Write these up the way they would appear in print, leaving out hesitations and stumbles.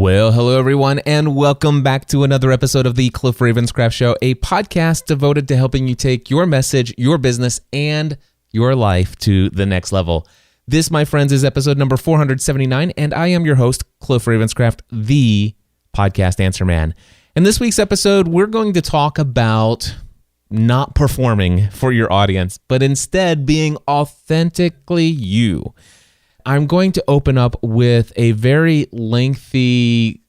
Well, hello everyone, and welcome back to another episode of the Cliff Ravenscraft Show, a podcast devoted to helping you take your message, your business, and your life to the next level. This, my friends, is episode number 479, and I am your host, Cliff Ravenscraft, the podcast answer man. In this week's episode, we're going to talk about not performing for your audience, but instead being authentically you. I'm going to open up with a very lengthy,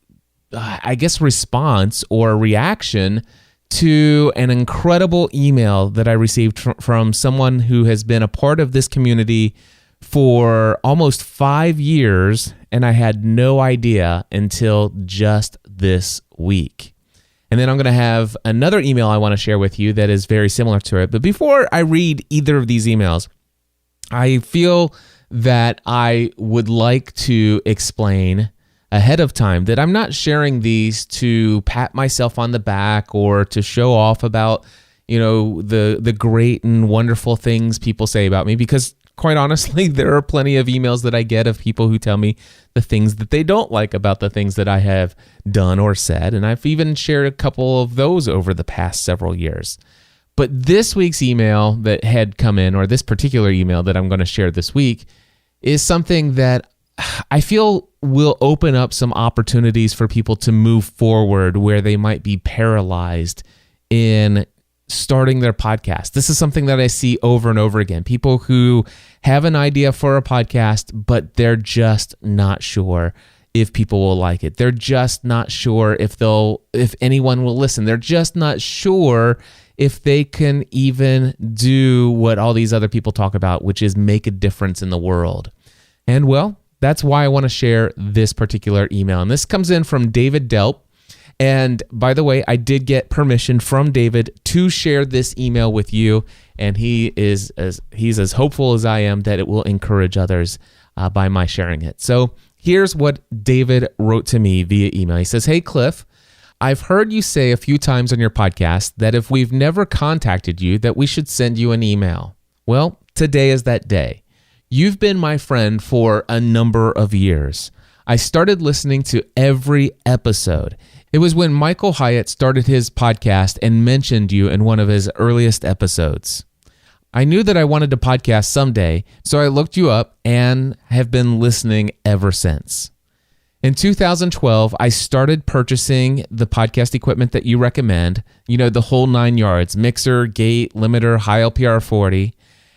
response or reaction to an incredible email that I received from someone who has been a part of this community for almost 5 years, and I had no idea until just this week. And then I'm going to have another email I want to share with you that is very similar to it. But before I read either of these emails, I feel that I would like to explain ahead of time that I'm not sharing these to pat myself on the back or to show off about, the great and wonderful things people say about me, because quite honestly, there are plenty of emails that I get of people who tell me the things that they don't like about the things that I have done or said, and I've even shared a couple of those over the past several years. But this week's email that had come in, or this particular email that I'm going to share this week, is something that I feel will open up some opportunities for people to move forward where they might be paralyzed in starting their podcast. This is something that I see over and over again. People who have an idea for a podcast, but they're just not sure if people will like it. They're just not sure if anyone will listen. They're just not sure if they can even do what all these other people talk about, which is make a difference in the world. And well, that's why I want to share this particular email. And this comes in from David Delp. And by the way, I did get permission from David to share this email with you. And he's as hopeful as I am that it will encourage others by my sharing it. So here's what David wrote to me via email. He says, "Hey, Cliff, I've heard you say a few times on your podcast that if we've never contacted you, that we should send you an email. Well, today is that day. You've been my friend for a number of years. I started listening to every episode. It was when Michael Hyatt started his podcast and mentioned you in one of his earliest episodes. I knew that I wanted to podcast someday, so I looked you up and have been listening ever since. In 2012, I started purchasing the podcast equipment that you recommend, the whole 9 yards, mixer, gate, limiter, high LPR 40,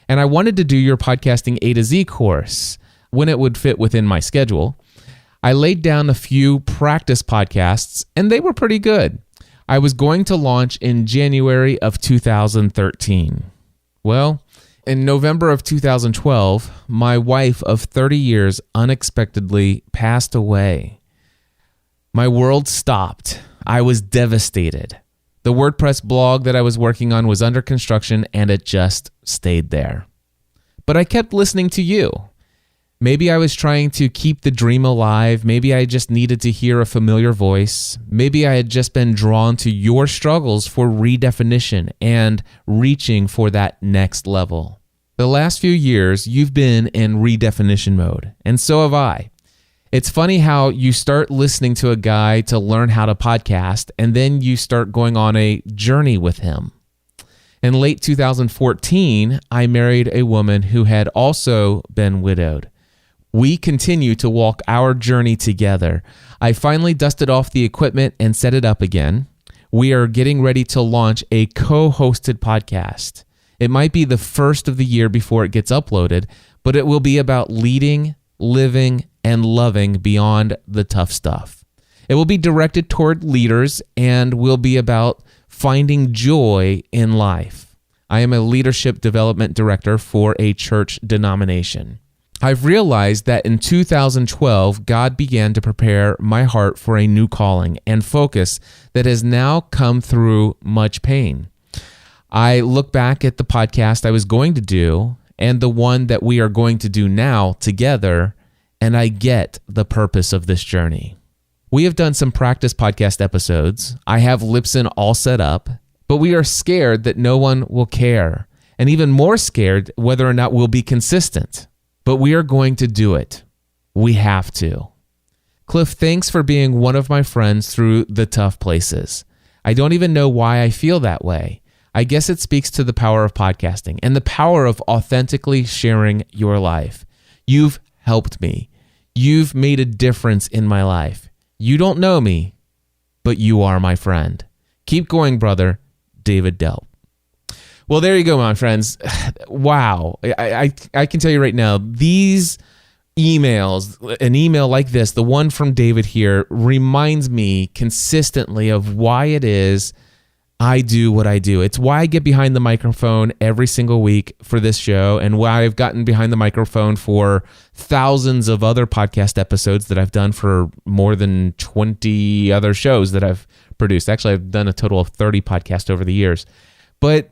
and I wanted to do your podcasting A to Z course when it would fit within my schedule. I laid down a few practice podcasts, and they were pretty good. I was going to launch in January of 2013. Well, in November of 2012, my wife of 30 years unexpectedly passed away. My world stopped. I was devastated. The WordPress blog that I was working on was under construction, and it just stayed there. But I kept listening to you. Maybe I was trying to keep the dream alive. Maybe I just needed to hear a familiar voice. Maybe I had just been drawn to your struggles for redefinition and reaching for that next level. The last few years, you've been in redefinition mode, and so have I. It's funny how you start listening to a guy to learn how to podcast, and then you start going on a journey with him. In late 2014, I married a woman who had also been widowed. We continue to walk our journey together. I finally dusted off the equipment and set it up again. We are getting ready to launch a co-hosted podcast. It might be the first of the year before it gets uploaded, but it will be about leading, living, and loving beyond the tough stuff. It will be directed toward leaders and will be about finding joy in life. I am a leadership development director for a church denomination. I've realized that in 2012, God began to prepare my heart for a new calling and focus that has now come through much pain. I look back at the podcast I was going to do and the one that we are going to do now together, and I get the purpose of this journey. We have done some practice podcast episodes. I have Libsyn all set up, but we are scared that no one will care, and even more scared whether or not we'll be consistent. But we are going to do it. We have to. Cliff, thanks for being one of my friends through the tough places. I don't even know why I feel that way. I guess it speaks to the power of podcasting and the power of authentically sharing your life. You've helped me. You've made a difference in my life. You don't know me, but you are my friend. Keep going, brother. David Delp. Well, there you go, my friends. Wow. I can tell you right now, these emails, an email like this, the one from David here, reminds me consistently of why it is I do what I do. It's why I get behind the microphone every single week for this show, and why I've gotten behind the microphone for thousands of other podcast episodes that I've done for more than 20 other shows that I've produced. Actually, I've done a total of 30 podcasts over the years. But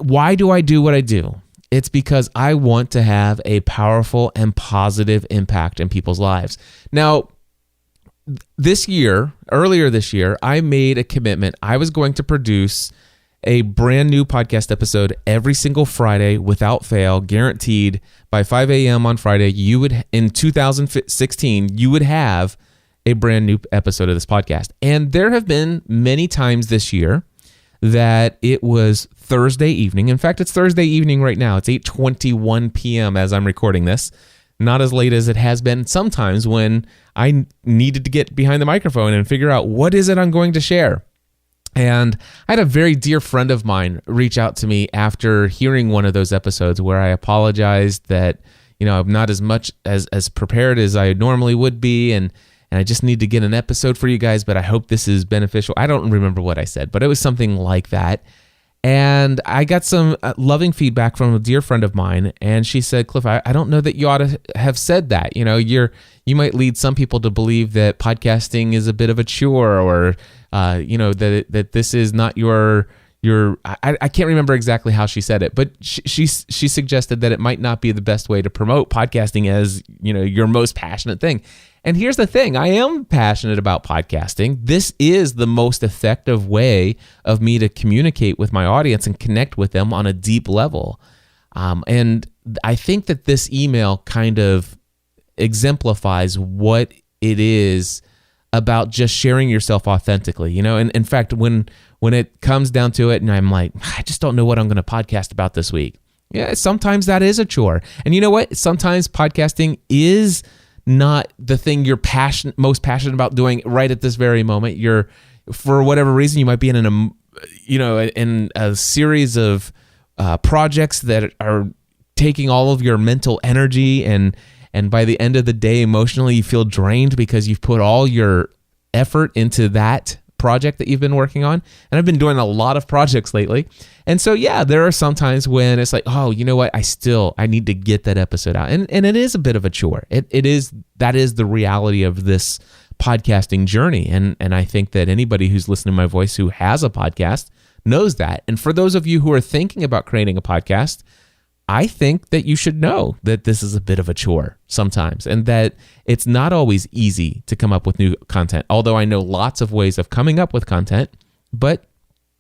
why do I do what I do? It's because I want to have a powerful and positive impact in people's lives. Now, earlier this year, I made a commitment. I was going to produce a brand new podcast episode every single Friday without fail, guaranteed by 5 a.m. on Friday. In 2016, you would have a brand new episode of this podcast. And there have been many times this year that it was Thursday evening. In fact, it's Thursday evening right now. It's 8:21 p.m. as I'm recording this. Not as late as it has been sometimes when I needed to get behind the microphone and figure out what is it I'm going to share. And I had a very dear friend of mine reach out to me after hearing one of those episodes where I apologized that, I'm not as much as prepared as I normally would be, and I just need to get an episode for you guys, but I hope this is beneficial. I don't remember what I said, but it was something like that. And I got some loving feedback from a dear friend of mine, and she said, Cliff, I don't know that you ought to have said that. You might lead some people to believe that podcasting is a bit of a chore, or that this is not your. I can't remember exactly how she said it, but she suggested that it might not be the best way to promote podcasting as your most passionate thing. And here's the thing, I am passionate about podcasting. This is the most effective way of me to communicate with my audience and connect with them on a deep level. And I think that this email kind of exemplifies what it is about just sharing yourself authentically. And in fact, when it comes down to it and I'm like, I just don't know what I'm going to podcast about this week. Yeah, sometimes that is a chore. And you know what? Sometimes podcasting is not the thing you're most passionate about doing right at this very moment. For whatever reason, you might be in a series of projects that are taking all of your mental energy, and by the end of the day, emotionally, you feel drained because you've put all your effort into that project that you've been working on. And I've been doing a lot of projects lately. And so, yeah, there are some times when it's like, oh, you know what? I need to get that episode out. And it is a bit of a chore. That is the reality of this podcasting journey. And I think that anybody who's listening to my voice who has a podcast knows that. And for those of you who are thinking about creating a podcast, I think that you should know that this is a bit of a chore sometimes, and that it's not always easy to come up with new content. Although I know lots of ways of coming up with content, but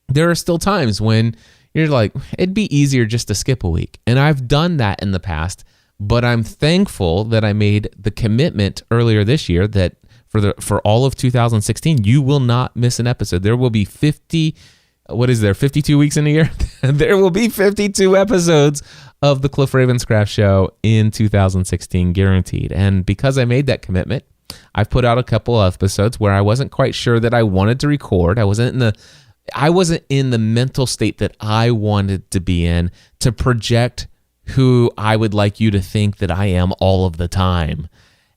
there are still times when you're like, it'd be easier just to skip a week. And I've done that in the past, but I'm thankful that I made the commitment earlier this year that for all of 2016, you will not miss an episode. There will be 52 weeks in a year? There will be 52 episodes of the Cliff Ravenscraft Show in 2016, guaranteed. And because I made that commitment, I've put out a couple of episodes where I wasn't quite sure that I wanted to record. I wasn't in the mental state that I wanted to be in to project who I would like you to think that I am all of the time.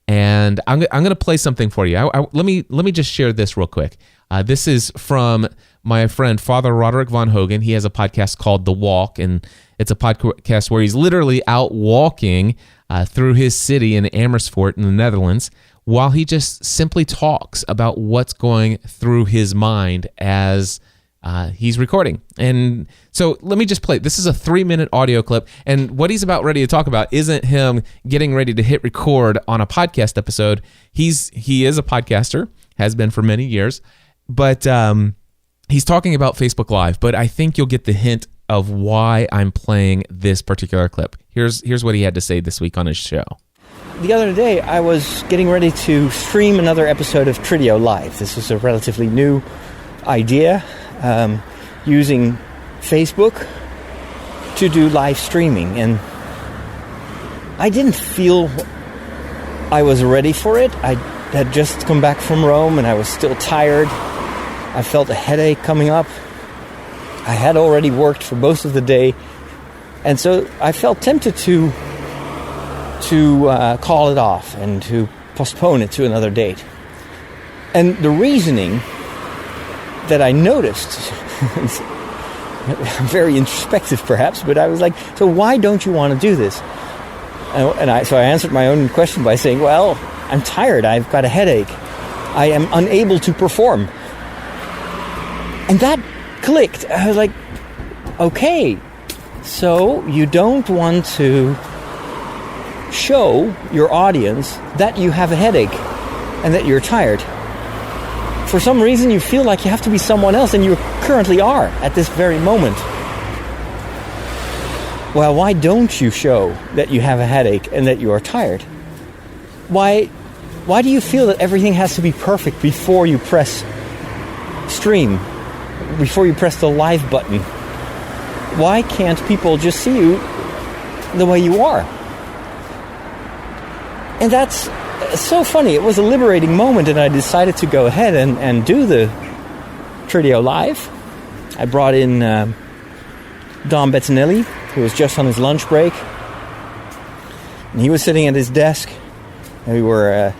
And I'm going to play something for you. Let me just share this real quick. This is from my friend, Father Roderick Von Hogan. He has a podcast called The Walk, and it's a podcast where he's literally out walking through his city in Amersfoort in the Netherlands while he just simply talks about what's going through his mind as he's recording. And so let me just play. This is a 3-minute audio clip, and what he's about ready to talk about isn't him getting ready to hit record on a podcast episode. He is a podcaster, has been for many years, but he's talking about Facebook Live. But I think you'll get the hint of why I'm playing this particular clip. Here's what he had to say this week on his show. the other day, I was getting ready to stream another episode of Tridio Live. This is a relatively new idea, using Facebook to do live streaming. And I didn't feel I was ready for it. I had just come back from Rome and I was still tired. I felt a headache coming up. I had already worked for most of the day. And so I felt tempted to call it off and to postpone it to another date. And the reasoning that I noticed, very introspective perhaps, but I was like, so why don't you want to do this? So I answered my own question by saying, well, I'm tired, I've got a headache, I am unable to perform. And that clicked. I was like, okay, so you don't want to show your audience that you have a headache and that you're tired. For some reason you feel like you have to be someone else, and you currently are at this very moment. Well, why don't you show that you have a headache and that you are tired? Why do you feel that everything has to be perfect before you press stream, before you press the live button? Why can't people just see you the way you are? And that's so funny. It was a liberating moment, and I decided to go ahead and do the Tridio Live. I brought in Dom Bettinelli, who was just on his lunch break. And he was sitting at his desk, and we were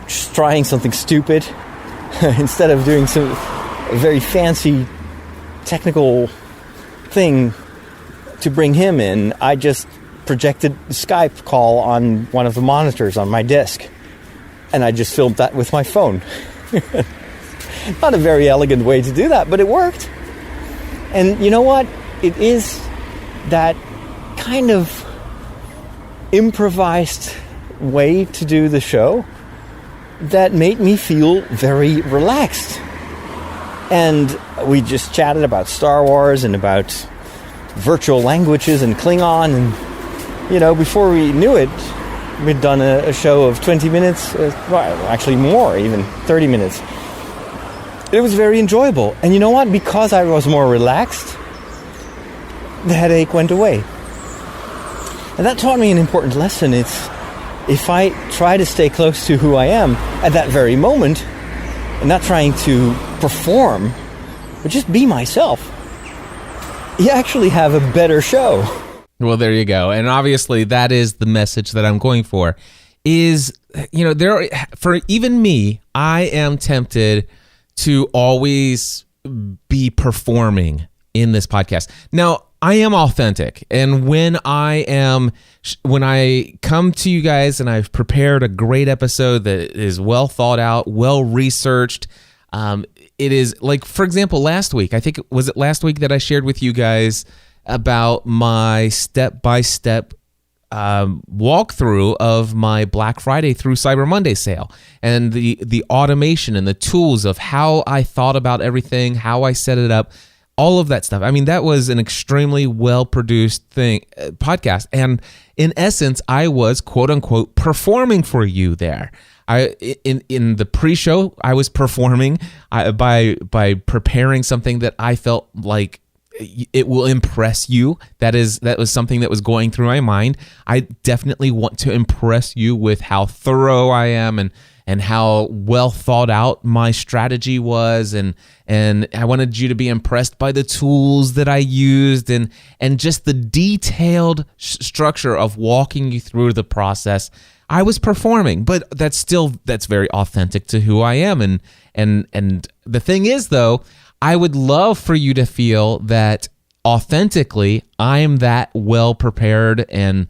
just trying something stupid. Instead of doing a very fancy technical thing to bring him in, I just projected the Skype call on one of the monitors on my desk, and I just filmed that with my phone. Not a very elegant way to do that, but it worked. And you know what? It is that kind of improvised way to do the show that made me feel very relaxed. And we just chatted about Star Wars and about virtual languages and Klingon, and before we knew it, we'd done a show of 20 minutes, well, actually more, even 30 minutes. It was very enjoyable. And you know what? Because I was more relaxed, the headache went away. And that taught me an important lesson. It's if I try to stay close to who I am at that very moment, and not trying to perform, but just be myself, you actually have a better show. Well, there you go. And obviously that is the message that I'm going for, is, for even me, I am tempted to always be performing in this podcast. Now, I am authentic. And when I come to you guys and I've prepared a great episode that is well thought out, well researched, it is like, for example, last week, was it last week that I shared with you guys about my step-by-step walkthrough of my Black Friday through Cyber Monday sale, and the automation and the tools of how I thought about everything, how I set it up, all of that stuff. I mean, that was an extremely well-produced podcast, and in essence, I was quote-unquote performing for you there. In the pre-show, I was performing by preparing something that I felt like it will impress you. That was something that was going through my mind. I definitely want to impress you with how thorough I am and how well thought out my strategy was, and I wanted you to be impressed by the tools that I used and just the detailed structure of walking you through the process. I was performing, but that's very authentic to who I am. And the thing is, though, I would love for you to feel that authentically I'm that well prepared, and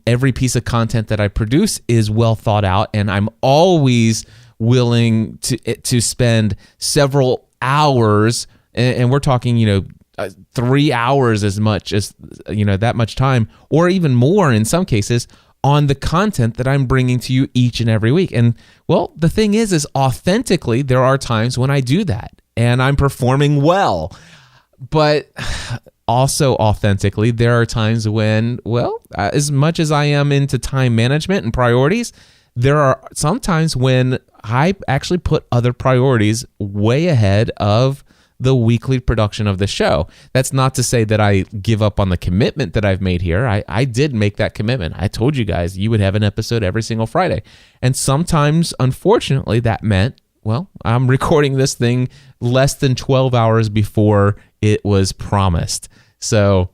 every piece of content that I produce is well thought out, and I'm always willing to spend several hours, and we're talking 3 hours, as much as that much time, or even more in some cases, on the content that I'm bringing to you each and every week. And well, the thing is authentically, there are times when I do that and I'm performing well, but also authentically, there are times when, well, as much as I am into time management and priorities, there are some times when I actually put other priorities way ahead of the weekly production of the show. That's not to say that I give up on the commitment that I've made here. I did make that commitment. I told you guys you would have an episode every single Friday. And sometimes, unfortunately, that meant, well, I'm recording this thing less than 12 hours before it was promised. So,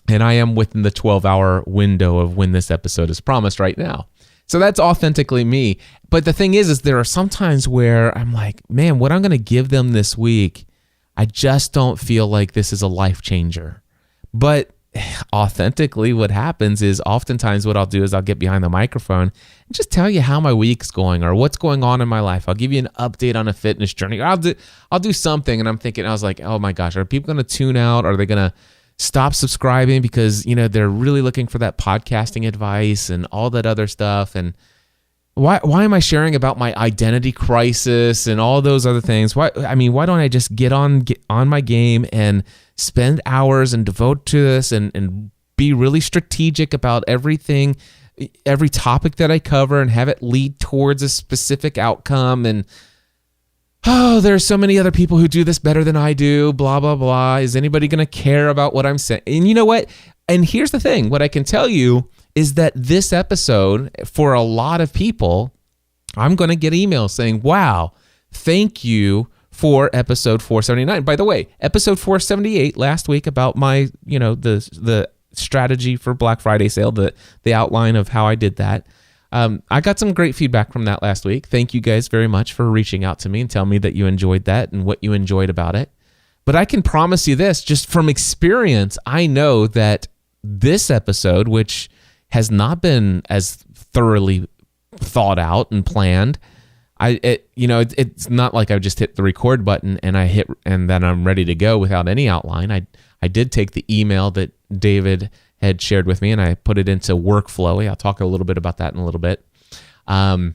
and I am within the 12-hour window of when this episode is promised right now. So that's authentically me. But the thing is there are some times where I'm like, man, what I'm going to give them this week, I just don't feel like this is a life changer. But authentically, what happens is oftentimes what I'll do is I'll get behind the microphone and just tell you how my week's going or what's going on in my life. I'll give you an update on a fitness journey. I'll do something, and I was like, oh my gosh, are people going to tune out? Are they going to stop subscribing because they're really looking for that podcasting advice and all that other stuff? And why am I sharing about my identity crisis and all those other things? Why don't I just get on my game and spend hours and devote to this and be really strategic about everything, every topic that I cover, and have it lead towards a specific outcome? And there's so many other people who do this better than I do, blah, blah, blah. Is anybody going to care about what I'm saying? And you know what? And here's the thing. What I can tell you is that this episode, for a lot of people, I'm going to get emails saying, wow, thank you for episode 479. By the way, episode 478 last week about my, the strategy for Black Friday sale, the outline of how I did that. I got some great feedback from that last week. Thank you guys very much for reaching out to me and telling me that you enjoyed that and what you enjoyed about it. But I can promise you this, just from experience, I know that this episode, which has not been as thoroughly thought out and planned, it's not like I just hit the record button and then I'm ready to go without any outline. I did take the email that David had shared with me and I put it into workflow. I'll talk a little bit about that in a little bit. And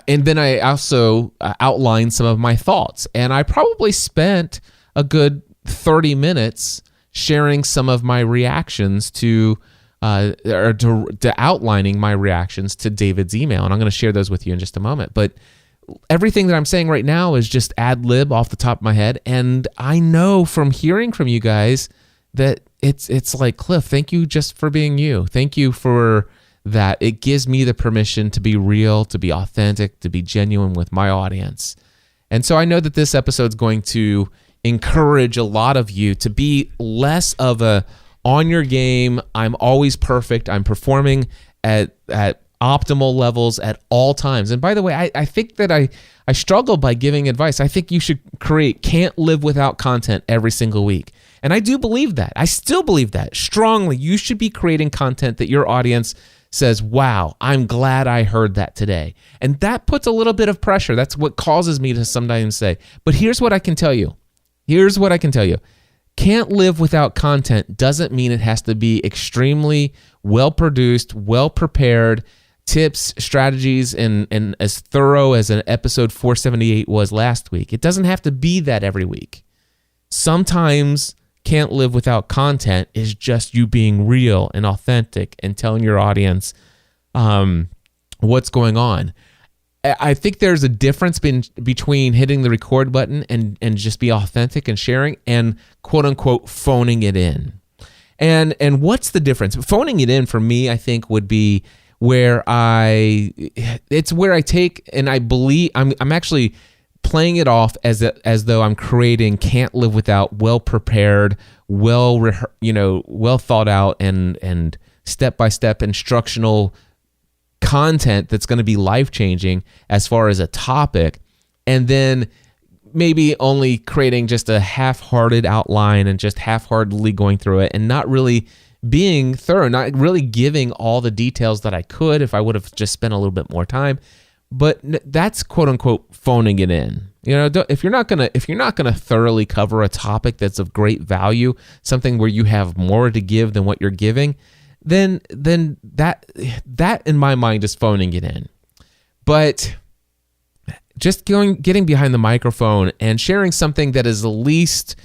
then I also outlined some of my thoughts, and I probably spent a good 30 minutes sharing some of my reactions to outlining my reactions to David's email. And I'm going to share those with you in just a moment. But everything that I'm saying right now is just ad lib off the top of my head. And I know from hearing from you guys that it's like, Cliff, thank you just for being you. Thank you for that. It gives me the permission to be real, to be authentic, to be genuine with my audience. And so I know that this episode's going to encourage a lot of you to be less of a on your game, I'm always perfect, I'm performing at optimal levels at all times. And by the way, I think that I struggle by giving advice. I think you should can't live without content every single week. And I do believe that. I still believe that strongly. You should be creating content that your audience says, wow, I'm glad I heard that today. And that puts a little bit of pressure. That's what causes me to sometimes say, but here's what I can tell you. Can't live without content doesn't mean it has to be extremely well-produced, well-prepared, tips, strategies, and as thorough as an episode 478 was last week. It doesn't have to be that every week. Sometimes can't live without content is just you being real and authentic and telling your audience what's going on. I think there's a difference between hitting the record button and just be authentic and sharing and quote unquote phoning it in. And what's the difference? Phoning it in for me, I think, would be where I take and I believe I'm actually playing it off as though I'm creating can't live without well prepared, well thought out and step by step instructional content that's going to be life-changing as far as a topic, and then maybe only creating just a half-hearted outline and just half-heartedly going through it and not really being thorough, not really giving all the details that I could if I would have just spent a little bit more time. But that's quote-unquote phoning it in. If you're not gonna thoroughly cover a topic that's of great value, something where you have more to give than what you're giving, then that in my mind is phoning it in. But just getting behind the microphone and sharing something that is the least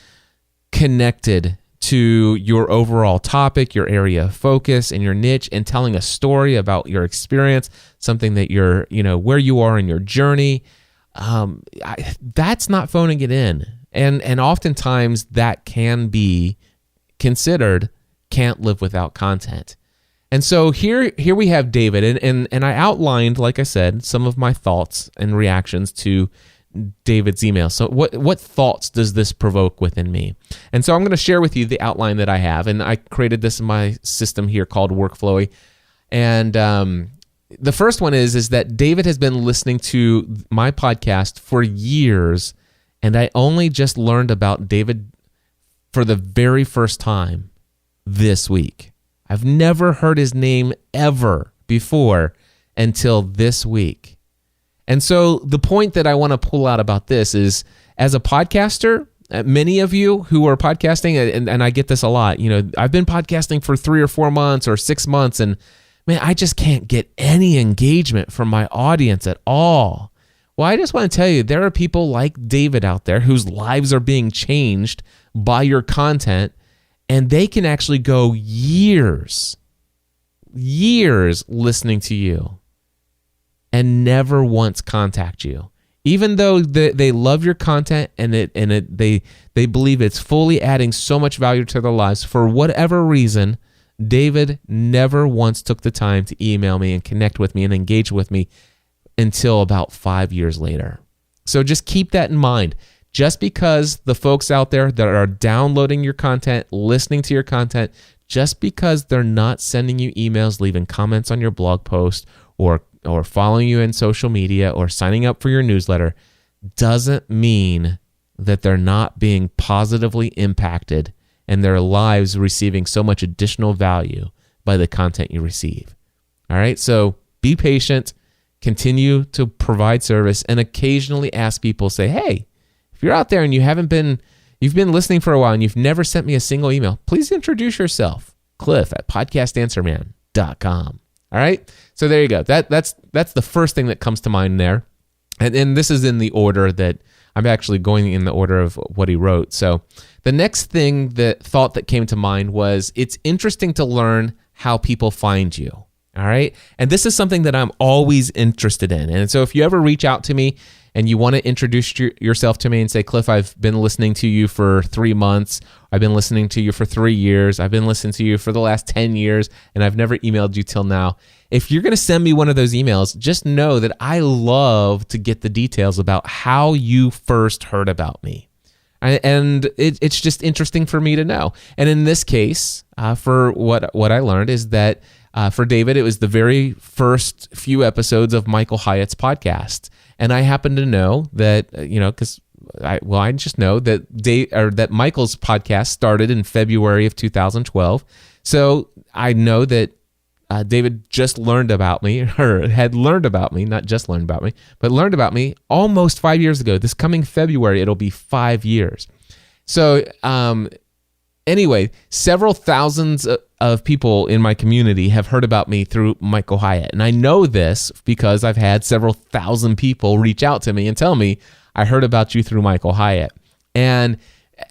connected to your overall topic, your area of focus, and your niche, and telling a story about your experience, something that you're, where you are in your journey, that's not phoning it in. And oftentimes that can be considered can't live without content. And so here we have David, and I outlined, like I said, some of my thoughts and reactions to David's email. So what thoughts does this provoke within me? And so I'm going to share with you the outline that I have, and I created this in my system here called Workflowy. And the first one is that David has been listening to my podcast for years, and I only just learned about David for the very first time this week. I've never heard his name ever before until this week. And so the point that I want to pull out about this is, as a podcaster, many of you who are podcasting, and I get this a lot, I've been podcasting for 3 or 4 months or 6 months, and man, I just can't get any engagement from my audience at all. Well, I just want to tell you, there are people like David out there whose lives are being changed by your content, and they can actually go years listening to you and never once contact you, even though they love your content and they believe it's fully adding so much value to their lives. For whatever reason, David never once took the time to email me and connect with me and engage with me until about 5 years later. So just keep that in mind. Just because the folks out there that are downloading your content, listening to your content, just because they're not sending you emails, leaving comments on your blog post, or following you in social media, or signing up for your newsletter, doesn't mean that they're not being positively impacted and their lives receiving so much additional value by the content you receive. All right, so be patient, continue to provide service, and occasionally ask people, say, hey, if you're out there and you've been listening for a while and you've never sent me a single email, please introduce yourself. Cliff@podcastanswerman.com. All right, so there you go. That's the first thing that comes to mind there, and this is in the order that I'm actually going in the order of what he wrote. So the next thought that came to mind was, it's interesting to learn how people find you. All right, and this is something that I'm always interested in. And so if you ever reach out to me and you want to introduce yourself to me and say, Cliff, I've been listening to you for 3 months. I've been listening to you for 3 years. I've been listening to you for the last 10 years, and I've never emailed you till now. If you're going to send me one of those emails, just know that I love to get the details about how you first heard about me. And it's just interesting for me to know. And in this case, for what I learned is that for David, it was the very first few episodes of Michael Hyatt's podcast. And I happen to know that, because I just know that that Michael's podcast started in February of 2012. So I know that David just learned about me, or had learned about me, not just learned about me, but learned about me almost 5 years ago. This coming February, it'll be 5 years. So anyway, several thousands of people in my community have heard about me through Michael Hyatt. And I know this because I've had several thousand people reach out to me and tell me, I heard about you through Michael Hyatt. And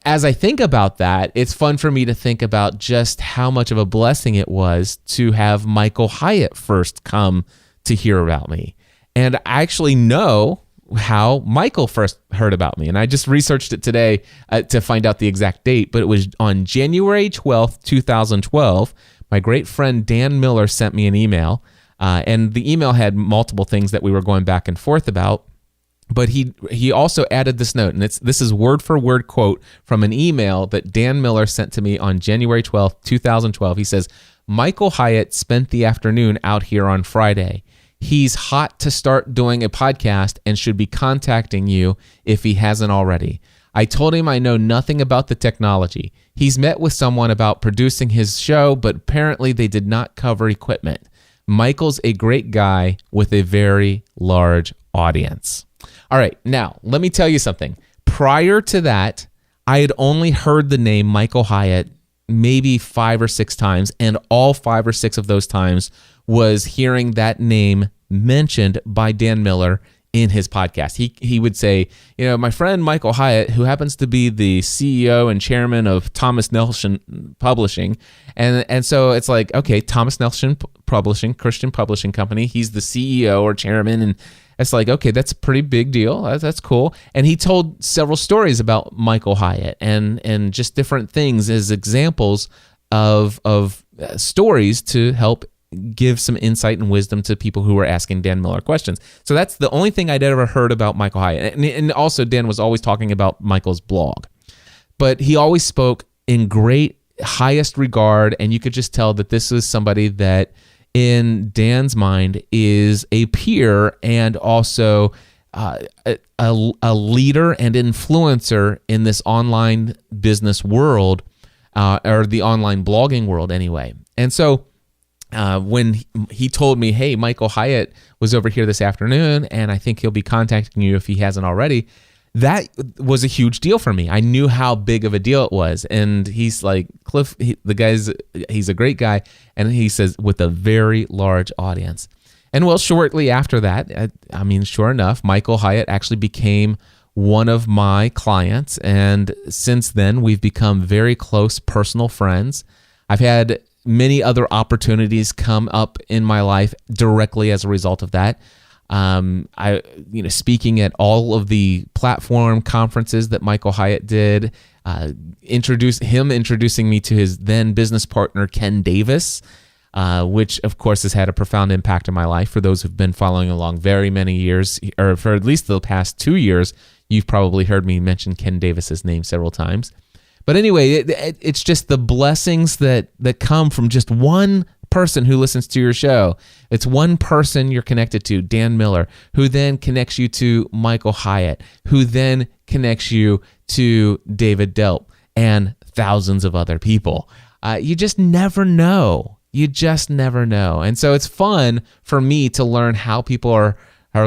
as I think about that, it's fun for me to think about just how much of a blessing it was to have Michael Hyatt first come to hear about me. And I actually know how Michael first heard about me. And I just researched it today to find out the exact date, but it was on January 12th, 2012. My great friend Dan Miller sent me an email, and the email had multiple things that we were going back and forth about. But he also added this note, and this is word for word quote from an email that Dan Miller sent to me on January 12th, 2012. He says, Michael Hyatt spent the afternoon out here on Friday. He's hot to start doing a podcast and should be contacting you if he hasn't already. I told him I know nothing about the technology. He's met with someone about producing his show, but apparently they did not cover equipment. Michael's a great guy with a very large audience. All right, now let me tell you something. Prior to that, I had only heard the name Michael Hyatt maybe 5 or 6 times, and all 5 or 6 of those times was hearing that name mentioned by Dan Miller in his podcast. He would say, my friend Michael Hyatt, who happens to be the CEO and chairman of Thomas Nelson Publishing, and so it's like, okay, Thomas Nelson Publishing, Christian publishing company, he's the CEO or chairman, and it's like, okay, that's a pretty big deal. That's cool. And he told several stories about Michael Hyatt and just different things as examples of stories to help give some insight and wisdom to people who were asking Dan Miller questions. So that's the only thing I'd ever heard about Michael Hyatt. And also Dan was always talking about Michael's blog. But he always spoke in great, highest regard, and you could just tell that this is somebody that in Dan's mind is a peer and also a leader and influencer in this online business world, or the online blogging world anyway. And so when he told me, hey, Michael Hyatt was over here this afternoon, and I think he'll be contacting you if he hasn't already, that was a huge deal for me. I knew how big of a deal it was. And he's like, Cliff, he's a great guy. And he says, with a very large audience. And well, shortly after that, sure enough, Michael Hyatt actually became one of my clients. And since then, we've become very close personal friends. I've had many other opportunities come up in my life directly as a result of that. Speaking at all of the platform conferences that Michael Hyatt did, introducing me to his then business partner, Ken Davis, which of course has had a profound impact in my life. For those who've been following along very many years, or for at least the past 2 years, you've probably heard me mention Ken Davis's name several times. But anyway, it's just the blessings that come from just one person who listens to your show. It's one person you're connected to, Dan Miller, who then connects you to Michael Hyatt, who then connects you to David Delp and thousands of other people. You just never know. You just never know. And so it's fun for me to learn how people are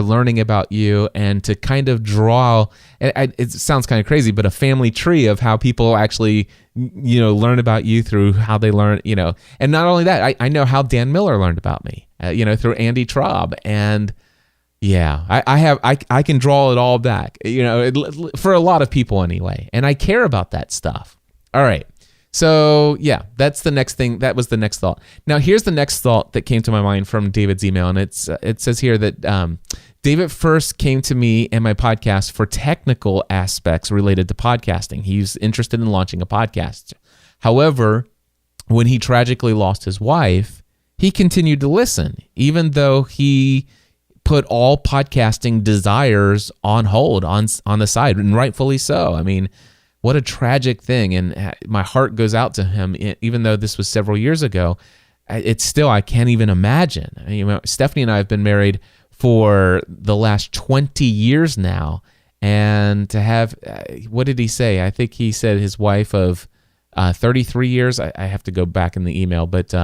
learning about you and to kind of draw, it sounds kind of crazy, but a family tree of how people actually, learn about you through how they learn, and not only that, I know how Dan Miller learned about me, through Andy Traub. And yeah, I can draw it all back, for a lot of people anyway. And I care about that stuff. All right. So yeah, that's the next thing. That was the next thought. Now here's the next thought that came to my mind from David's email, and it says here that David first came to me and my podcast for technical aspects related to podcasting. He's interested in launching a podcast. However, when he tragically lost his wife, he continued to listen, even though he put all podcasting desires on hold on the side, and rightfully so. I mean, what a tragic thing, and my heart goes out to him, even though this was several years ago. It's still, I can't even imagine. Stephanie and I have been married for the last 20 years now, and to have, what did he say? I think he said his wife of 33 years. I have to go back in the email, but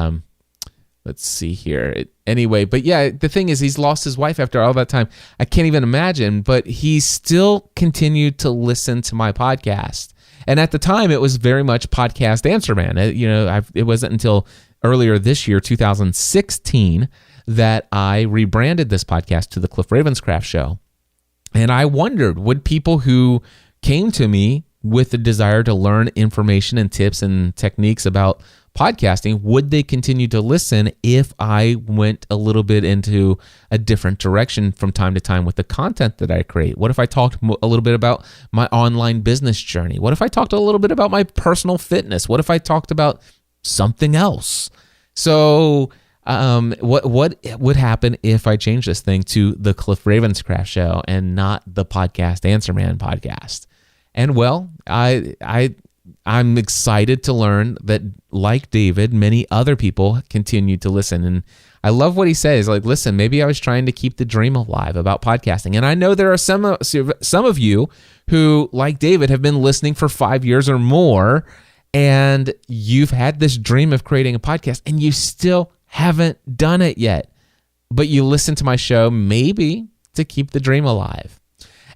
let's see here. Anyway, but yeah, the thing is, he's lost his wife after all that time. I can't even imagine, but he still continued to listen to my podcast. And at the time, it was very much Podcast Answer Man. It wasn't until earlier this year, 2016, that I rebranded this podcast to the Cliff Ravenscraft Show. And I wondered, would people who came to me with the desire to learn information and tips and techniques about podcasting, would they continue to listen if I went a little bit into a different direction from time to time with the content that I create? What if I talked a little bit about my online business journey? What if I talked a little bit about my personal fitness? What if I talked about something else? So what would happen if I changed this thing to the Cliff Ravenscraft Show and not the Podcast Answer Man podcast? And well, I'm excited to learn that, like David, many other people continue to listen. And I love what he says. Like, listen, maybe I was trying to keep the dream alive about podcasting. And I know there are some of you who, like David, have been listening for 5 years or more, and you've had this dream of creating a podcast, and you still haven't done it yet. But you listen to my show maybe to keep the dream alive.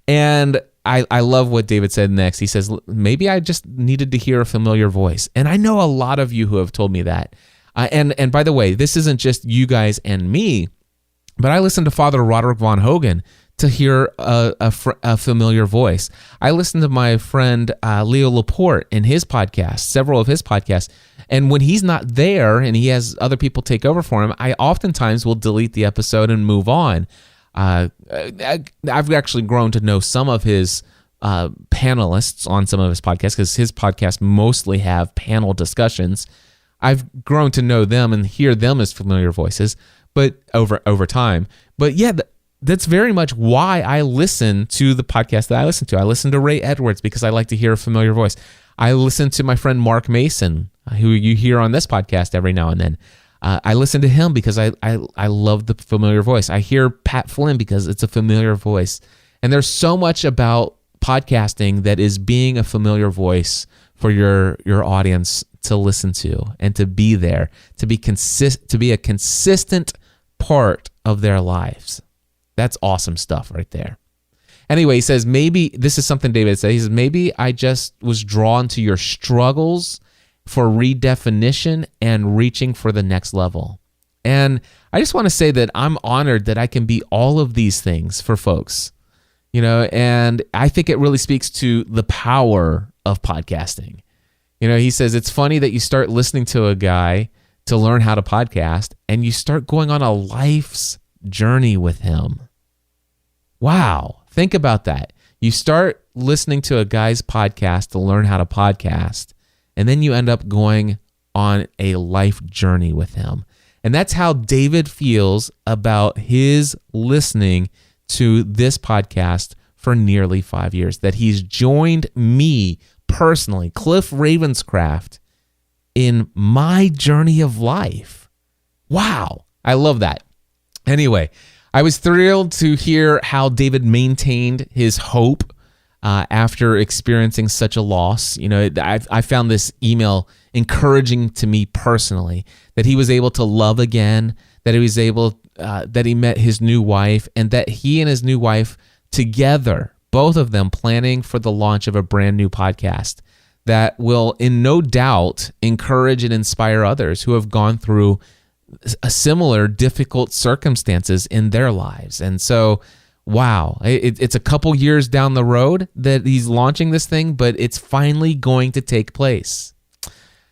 And I love what David said next. He says, maybe I just needed to hear a familiar voice. And I know a lot of you who have told me that. And by the way, this isn't just you guys and me, but I listened to Father Roderick Von Hogan to hear a familiar voice. I listen to my friend Leo Laporte in his podcast, several of his podcasts, and when he's not there and he has other people take over for him, I oftentimes will delete the episode and move on. I've actually grown to know some of his panelists on some of his podcasts, because his podcasts mostly have panel discussions. I've grown to know them and hear them as familiar voices, but over time. But yeah, that's very much why I listen to the podcast that I listen to. I listen to Ray Edwards because I like to hear a familiar voice. I listen to my friend Mark Mason, who you hear on this podcast every now and then. I listen to him because I love the familiar voice. I hear Pat Flynn because it's a familiar voice. And there's so much about podcasting that is being a familiar voice for your audience to listen to and to be there, to be a consistent part of their lives. That's awesome stuff right there. Anyway, he says, maybe, this is something David said, he says, maybe I just was drawn to your struggles for redefinition and reaching for the next level. And I just want to say that I'm honored that I can be all of these things for folks, and I think it really speaks to the power of podcasting. He says, it's funny that you start listening to a guy to learn how to podcast and you start going on a life's journey with him. Wow. Think about that. You start listening to a guy's podcast to learn how to podcast, and then you end up going on a life journey with him. And that's how David feels about his listening to this podcast for nearly 5 years, that he's joined me personally, Cliff Ravenscraft, in my journey of life. Wow. I love that. Anyway, I was thrilled to hear how David maintained his hope after experiencing such a loss. I found this email encouraging to me personally, that he was able to love again, that he met his new wife, and that he and his new wife together, both of them, planning for the launch of a brand new podcast that will, in no doubt, encourage and inspire others who have gone through a similar difficult circumstances in their lives. And so, wow, it's a couple years down the road that he's launching this thing, but it's finally going to take place.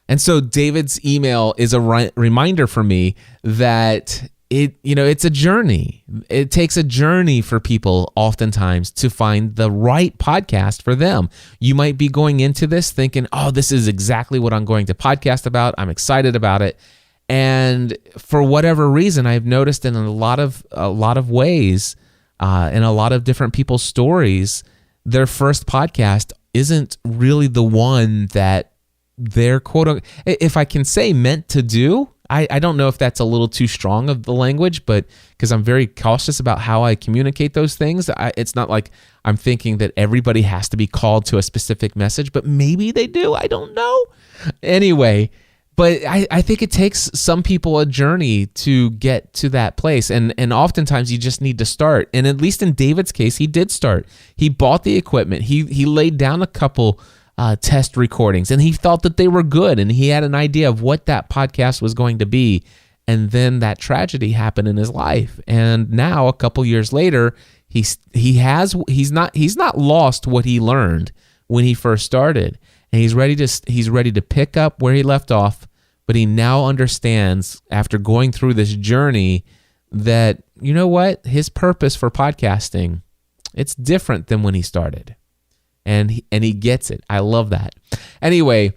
And so David's email is a reminder for me that it's a journey. It takes a journey for people oftentimes to find the right podcast for them. You might be going into this thinking, oh, this is exactly what I'm going to podcast about. I'm excited about it. And for whatever reason, I've noticed in a lot of ways, in a lot of different people's stories, their first podcast isn't really the one that they're quote, if I can say, meant to do. I don't know if that's a little too strong of the language, but because I'm very cautious about how I communicate those things, it's not like I'm thinking that everybody has to be called to a specific message, but maybe they do. I don't know. Anyway, but I think it takes some people a journey to get to that place. And oftentimes you just need to start. And at least in David's case, he did start. He bought the equipment. He laid down a couple test recordings, and he thought that they were good. And he had an idea of what that podcast was going to be. And then that tragedy happened in his life. And now, a couple years later, he's not lost what he learned when he first started. And he's ready to pick up where he left off, but he now understands, after going through this journey, that, you know what, his purpose for podcasting, it's different than when he started. And he gets it. I love that. Anyway,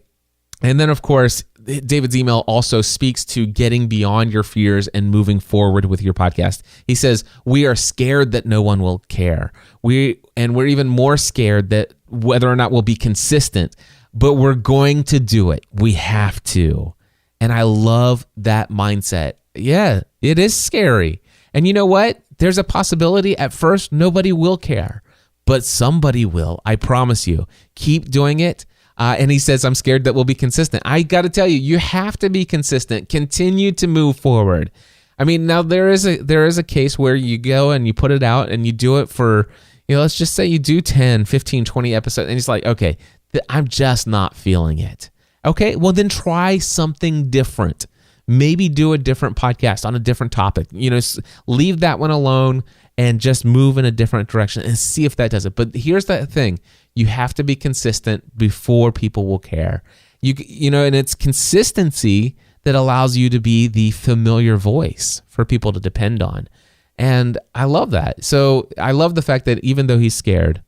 and then of course, David's email also speaks to getting beyond your fears and moving forward with your podcast. He says, we are scared that no one will care. We're even more scared that whether or not we'll be consistent, but we're going to do it. We have to. And I love that mindset. Yeah, it is scary. And you know what? There's a possibility at first nobody will care, but somebody will. I promise you. Keep doing it. And he says, I'm scared that we'll be consistent. I got to tell you, you have to be consistent. Continue to move forward. I mean, now there is a case where you go and you put it out and you do it for, let's just say you do 10, 15, 20 episodes. And he's like, okay, I'm just not feeling it. Okay, well then try something different. maybe do a different podcast on a different topic. Leave that one alone and just move in a different direction and see if that does it. But here's the thing. You have to be consistent before people will care. And it's consistency that allows you to be the familiar voice for people to depend on. And I love that. So I love the fact that even though he's scared,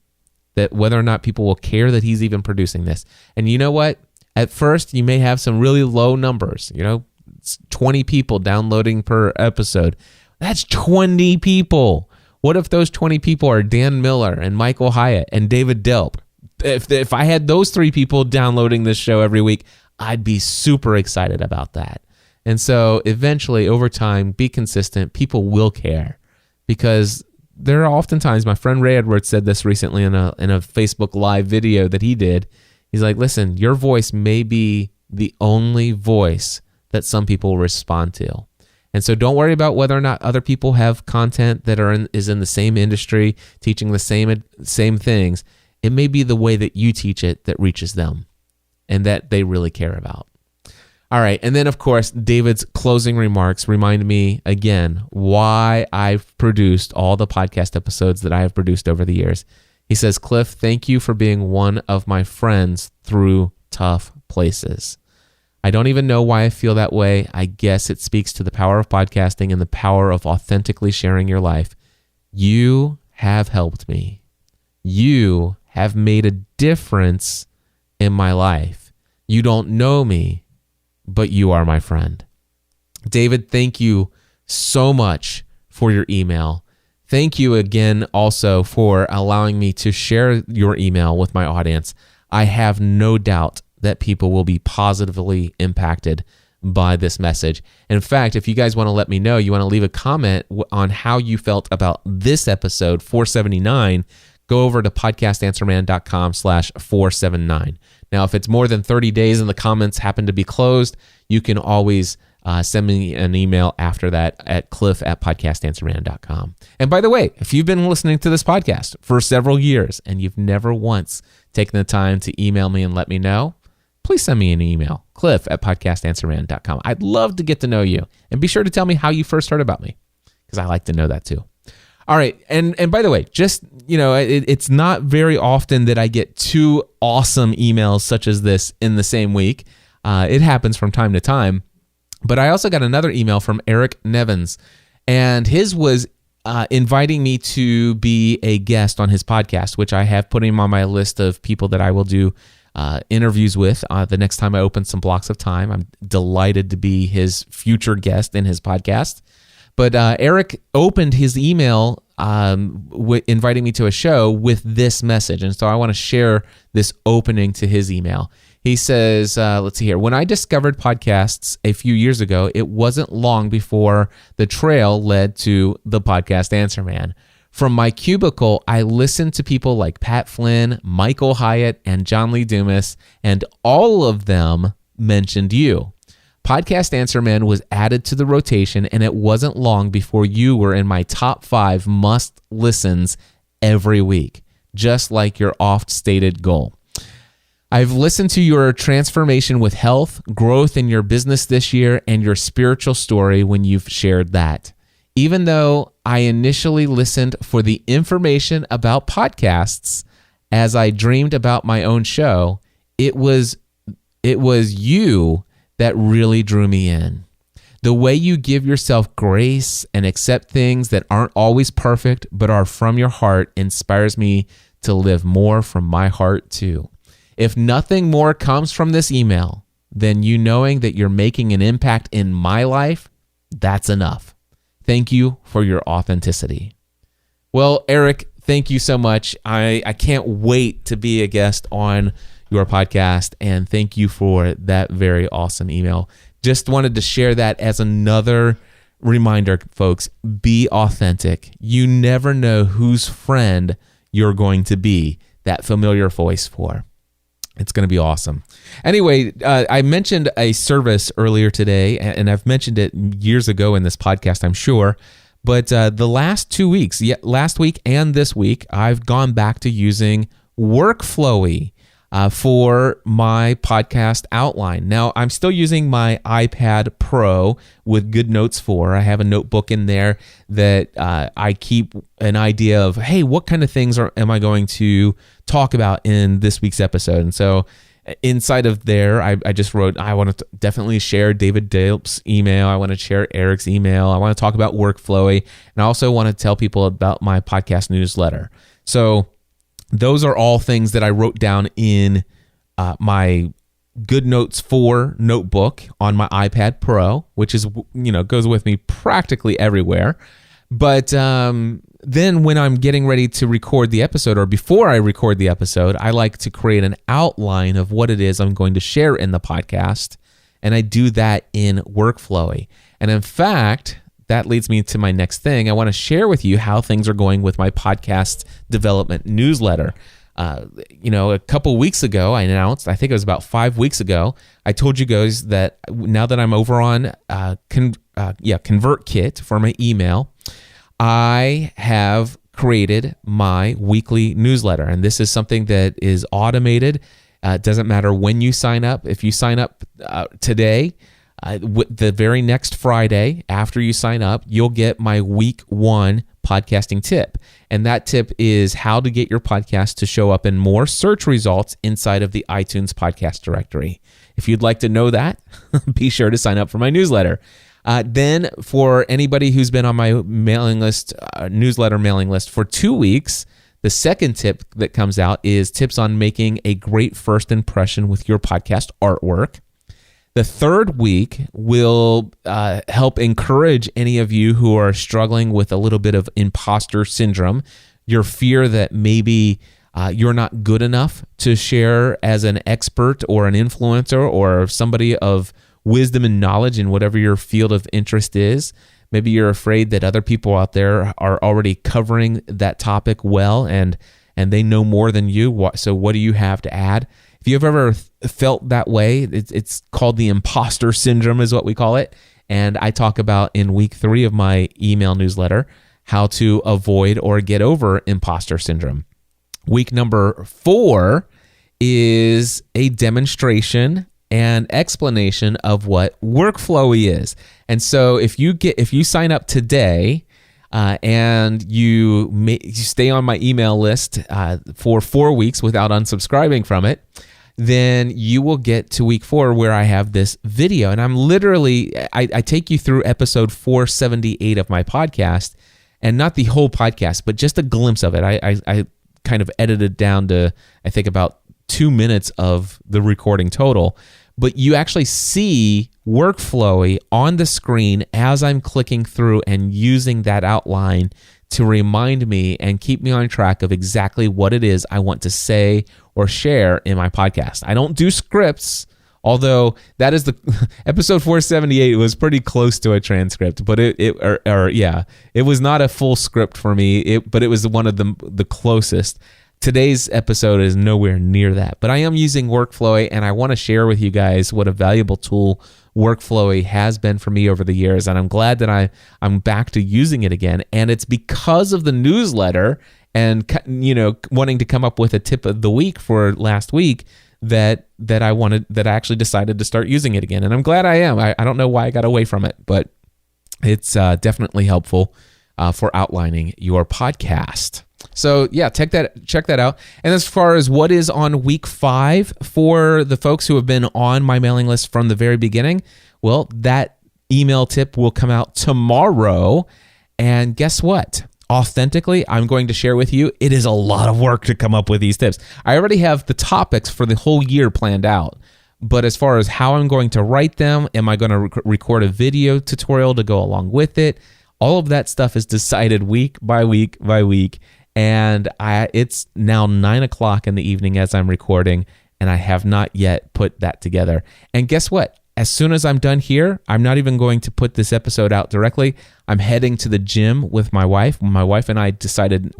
that whether or not people will care that he's even producing this. And you know what? At first, you may have some really low numbers. It's 20 people downloading per episode. That's 20 people. What if those 20 people are Dan Miller and Michael Hyatt and David Delp? If I had those 3 people downloading this show every week, I'd be super excited about that. And so eventually, over time, be consistent. People will care, because there are oftentimes, my friend Ray Edwards said this recently in a Facebook Live video that he did. He's like, listen, your voice may be the only voice that some people respond to. And so don't worry about whether or not other people have content that is in the same industry, teaching the same things. It may be the way that you teach it that reaches them and that they really care about. All right. And then, of course, David's closing remarks remind me again why I've produced all the podcast episodes that I have produced over the years. He says, Cliff, thank you for being one of my friends through tough places. I don't even know why I feel that way. I guess it speaks to the power of podcasting and the power of authentically sharing your life. You have helped me. You have made a difference in my life. You don't know me, but you are my friend. David, thank you so much for your email. Thank you again also for allowing me to share your email with my audience. I have no doubt that people will be positively impacted by this message. In fact, if you guys want to let me know, you want to leave a comment on how you felt about this episode 479, go over to podcastanswerman.com/479. Now, if it's more than 30 days and the comments happen to be closed, you can always send me an email after that at cliff@podcastanswerman.com. And by the way, if you've been listening to this podcast for several years and you've never once taken the time to email me and let me know, please send me an email, cliff@podcastanswerman.com. I'd love to get to know you. And be sure to tell me how you first heard about me, because I like to know that too. All right. And by the way, just, it's not very often that I get 2 awesome emails such as this in the same week. It happens from time to time. But I also got another email from Eric Nevins, and his was inviting me to be a guest on his podcast, which I have put him on my list of people that I will do interviews with the next time I open some blocks of time. I'm delighted to be his future guest in his podcast. But Eric opened his email inviting me to a show with this message. And so I want to share this opening to his email. He says, let's see here. When I discovered podcasts a few years ago, it wasn't long before the trail led to the Podcast Answer Man. From my cubicle, I listened to people like Pat Flynn, Michael Hyatt, and John Lee Dumas, and all of them mentioned you. Podcast Answer Man was added to the rotation, and it wasn't long before you were in my top 5 must-listens every week, just like your oft-stated goal. I've listened to your transformation with health, growth in your business this year, and your spiritual story when you've shared that. Even though I initially listened for the information about podcasts as I dreamed about my own show, it was you that really drew me in. The way you give yourself grace and accept things that aren't always perfect but are from your heart inspires me to live more from my heart too. If nothing more comes from this email than you knowing that you're making an impact in my life, that's enough. Thank you for your authenticity. Well, Eric, thank you so much. I can't wait to be a guest on your podcast, and thank you for that very awesome email. Just wanted to share that as another reminder, folks. Be authentic. You never know whose friend you're going to be that familiar voice for. It's going to be awesome. Anyway, I mentioned a service earlier today, and I've mentioned it years ago in this podcast, I'm sure. But the last 2 weeks, last week and this week, I've gone back to using Workflowy. for my podcast outline. Now, I'm still using my iPad Pro with GoodNotes 4. I have a notebook in there that I keep an idea of, hey, what kind of things am I going to talk about in this week's episode? And so inside of there, I just wrote, I want to definitely share David Delp's email. I want to share Eric's email. I want to talk about Workflowy. And I also want to tell people about my podcast newsletter. So those are all things that I wrote down in my GoodNotes 4 notebook on my iPad Pro, which is, goes with me practically everywhere. But then when I'm getting ready to record the episode, or before I record the episode, I like to create an outline of what it is I'm going to share in the podcast. And I do that in Workflowy. And in fact, that leads me to my next thing. I want to share with you how things are going with my podcast development newsletter. A couple weeks ago, I announced, I think it was about 5 weeks ago, I told you guys that now that I'm over on ConvertKit for my email, I have created my weekly newsletter. And this is something that is automated. It doesn't matter when you sign up. If you sign up today, the very next Friday after you sign up, you'll get my week 1 podcasting tip. And that tip is how to get your podcast to show up in more search results inside of the iTunes podcast directory. If you'd like to know that, be sure to sign up for my newsletter. Then for anybody who's been on my mailing list, newsletter mailing list for 2 weeks, the second tip that comes out is tips on making a great first impression with your podcast artwork. The third week will help encourage any of you who are struggling with a little bit of imposter syndrome, your fear that maybe you're not good enough to share as an expert or an influencer or somebody of wisdom and knowledge in whatever your field of interest is. Maybe you're afraid that other people out there are already covering that topic well and they know more than you. So what do you have to add? If you've ever felt that way, it's called the imposter syndrome is what we call it. And I talk about in week 3 of my email newsletter how to avoid or get over imposter syndrome. Week number 4 is a demonstration and explanation of what Workflowy is. And so if you sign up today and you stay on my email list for 4 weeks without unsubscribing from it, then you will get to week 4 where I have this video. And I'm literally, I take you through episode 478 of my podcast, and not the whole podcast, but just a glimpse of it. I kind of edited down to, I think, about 2 minutes of the recording total. But you actually see Workflowy on the screen as I'm clicking through and using that outline to remind me and keep me on track of exactly what it is I want to say or share in my podcast. I don't do scripts, although that is the episode 478 was pretty close to a transcript, but it was not a full script for me, but it was one of the closest. Today's episode is nowhere near that, but I am using Workflowy, and I want to share with you guys what a valuable tool Workflowy has been for me over the years, and I'm glad that I'm back to using it again. And it's because of the newsletter and wanting to come up with a tip of the week for last week that I actually decided to start using it again, and I'm glad I am. I don't know why I got away from it, but it's definitely helpful for outlining your podcast. So yeah, check that out. And as far as what is on week 5 for the folks who have been on my mailing list from the very beginning, well, that email tip will come out tomorrow. And guess what? Authentically, I'm going to share with you, it is a lot of work to come up with these tips. I already have the topics for the whole year planned out. But as far as how I'm going to write them, am I going to record a video tutorial to go along with it? All of that stuff is decided week by week by week. And it's now 9:00 in the evening as I'm recording, and I have not yet put that together. And guess what? As soon as I'm done here, I'm not even going to put this episode out directly. I'm heading to the gym with my wife. My wife and I decided,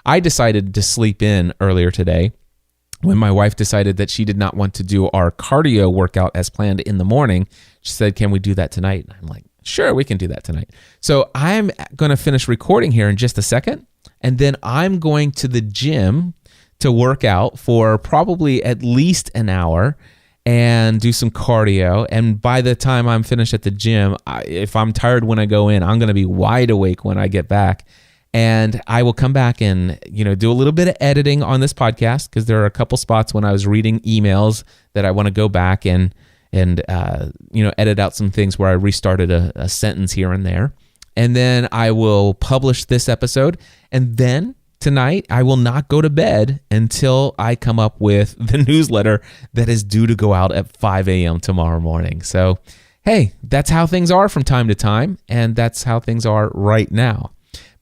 I decided to sleep in earlier today when my wife decided that she did not want to do our cardio workout as planned in the morning. She said, "Can we do that tonight?" I'm like, "Sure, we can do that tonight." So I'm going to finish recording here in just a second. And then I'm going to the gym to work out for probably at least an hour and do some cardio. And by the time I'm finished at the gym, if I'm tired when I go in, I'm going to be wide awake when I get back. And I will come back and, do a little bit of editing on this podcast, because there are a couple spots when I was reading emails that I want to go back and edit out some things where I restarted a sentence here and there. And then I will publish this episode. And then tonight, I will not go to bed until I come up with the newsletter that is due to go out at 5 a.m. tomorrow morning. So, hey, that's how things are from time to time. And that's how things are right now.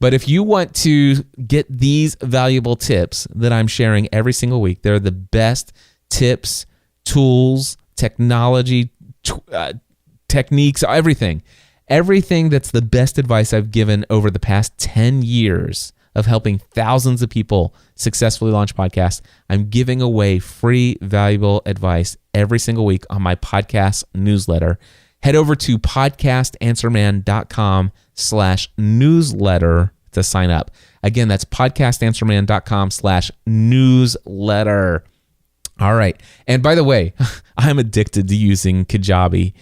But if you want to get these valuable tips that I'm sharing every single week, they're the best tips, tools, technology, techniques, everything that's the best advice I've given over the past 10 years of helping thousands of people successfully launch podcasts. I'm giving away free, valuable advice every single week on my podcast newsletter. Head over to podcastanswerman.com/newsletter to sign up. Again, that's podcastanswerman.com/newsletter. All right. And by the way, I'm addicted to using Kajabi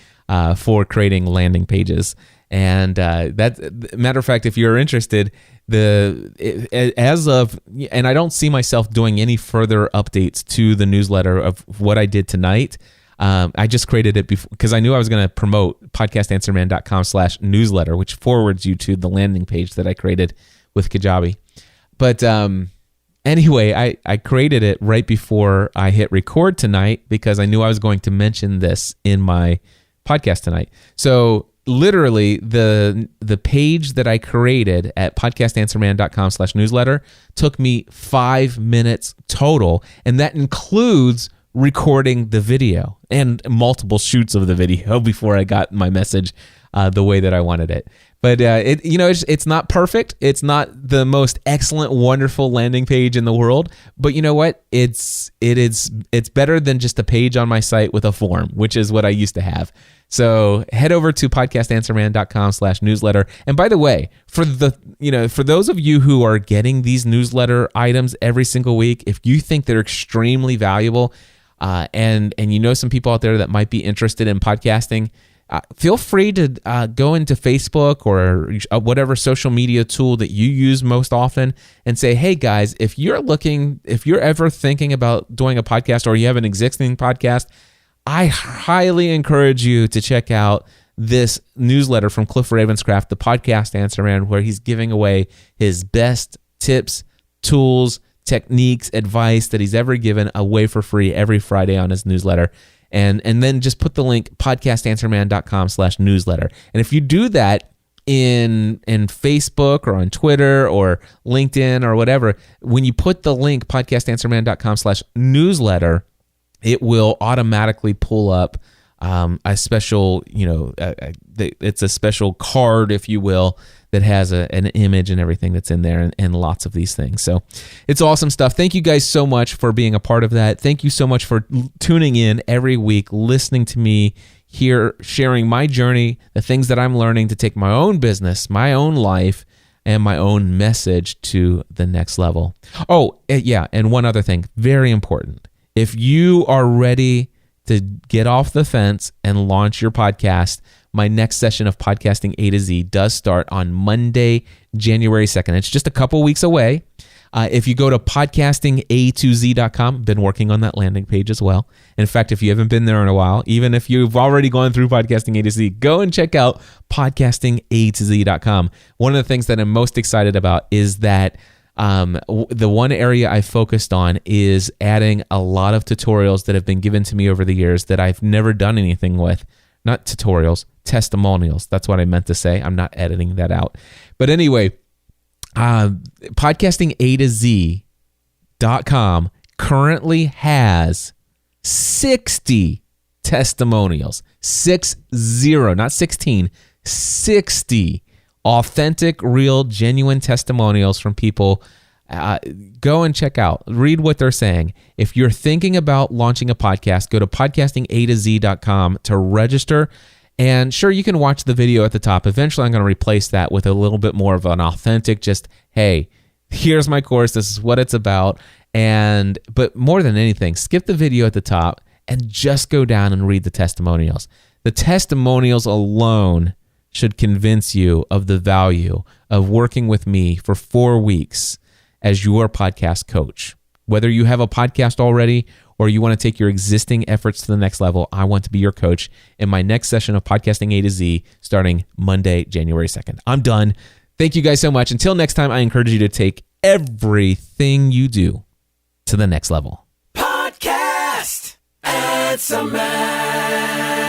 for creating landing pages. And matter of fact, if you're interested, and I don't see myself doing any further updates to the newsletter of what I did tonight. I just created it because I knew I was going to promote podcastanswerman.com/newsletter, which forwards you to the landing page that I created with Kajabi. But anyway, I created it right before I hit record tonight because I knew I was going to mention this in my podcast tonight. So literally the page that I created at podcastanswerman.com/newsletter took me 5 minutes total, and that includes recording the video and multiple shoots of the video before I got my message the way that I wanted it. But it's not perfect. It's not the most excellent, wonderful landing page in the world. But you know what? It's better than just a page on my site with a form, which is what I used to have. So head over to podcastanswerman.com/newsletter. And by the way, for those of you who are getting these newsletter items every single week, if you think they're extremely valuable, and you know some people out there that might be interested in podcasting, feel free to go into Facebook or whatever social media tool that you use most often and say, hey guys, if you're ever thinking about doing a podcast or you have an existing podcast, I highly encourage you to check out this newsletter from Cliff Ravenscraft, the Podcast Answer Man, where he's giving away his best tips, tools, techniques, advice that he's ever given away for free every Friday on his newsletter. And then just put the link podcastanswerman.com/newsletter. And if you do that in Facebook or on Twitter or LinkedIn or whatever, when you put the link podcastanswerman.com/newsletter, it will automatically pull up a special, it's a special card, if you will, that has an image and everything that's in there and lots of these things. So it's awesome stuff. Thank you guys so much for being a part of that. Thank you so much for tuning in every week, listening to me here, sharing my journey, the things that I'm learning to take my own business, my own life, and my own message to the next level. Oh, yeah, and one other thing, very important. If you are ready to get off the fence and launch your podcast, my next session of Podcasting A to Z does start on Monday, January 2nd. It's just a couple weeks away. If you go to podcastinga2z.com, been working on that landing page as well. In fact, if you haven't been there in a while, even if you've already gone through Podcasting A to Z, go and check out podcastinga2z.com. One of the things that I'm most excited about is that the one area I focused on is adding a lot of tutorials that have been given to me over the years that I've never done anything with. Not tutorials, testimonials. That's what I meant to say. I'm not editing that out. But anyway, podcastinga2z.com currently has 60 testimonials. 60, not 16, 60 authentic, real, genuine testimonials from people. Go and check out, read what they're saying. If you're thinking about launching a podcast, go to podcastinga2z.com to register. And sure, you can watch the video at the top. Eventually, I'm going to replace that with a little bit more of an authentic, just, hey, here's my course. This is what it's about. But more than anything, skip the video at the top and just go down and read the testimonials. The testimonials alone should convince you of the value of working with me for 4 weeks as your podcast coach. Whether you have a podcast already or you want to take your existing efforts to the next level, I want to be your coach in my next session of Podcasting A to Z starting Monday, January 2nd. I'm done. Thank you guys so much. Until next time, I encourage you to take everything you do to the next level. Podcast. Add some man.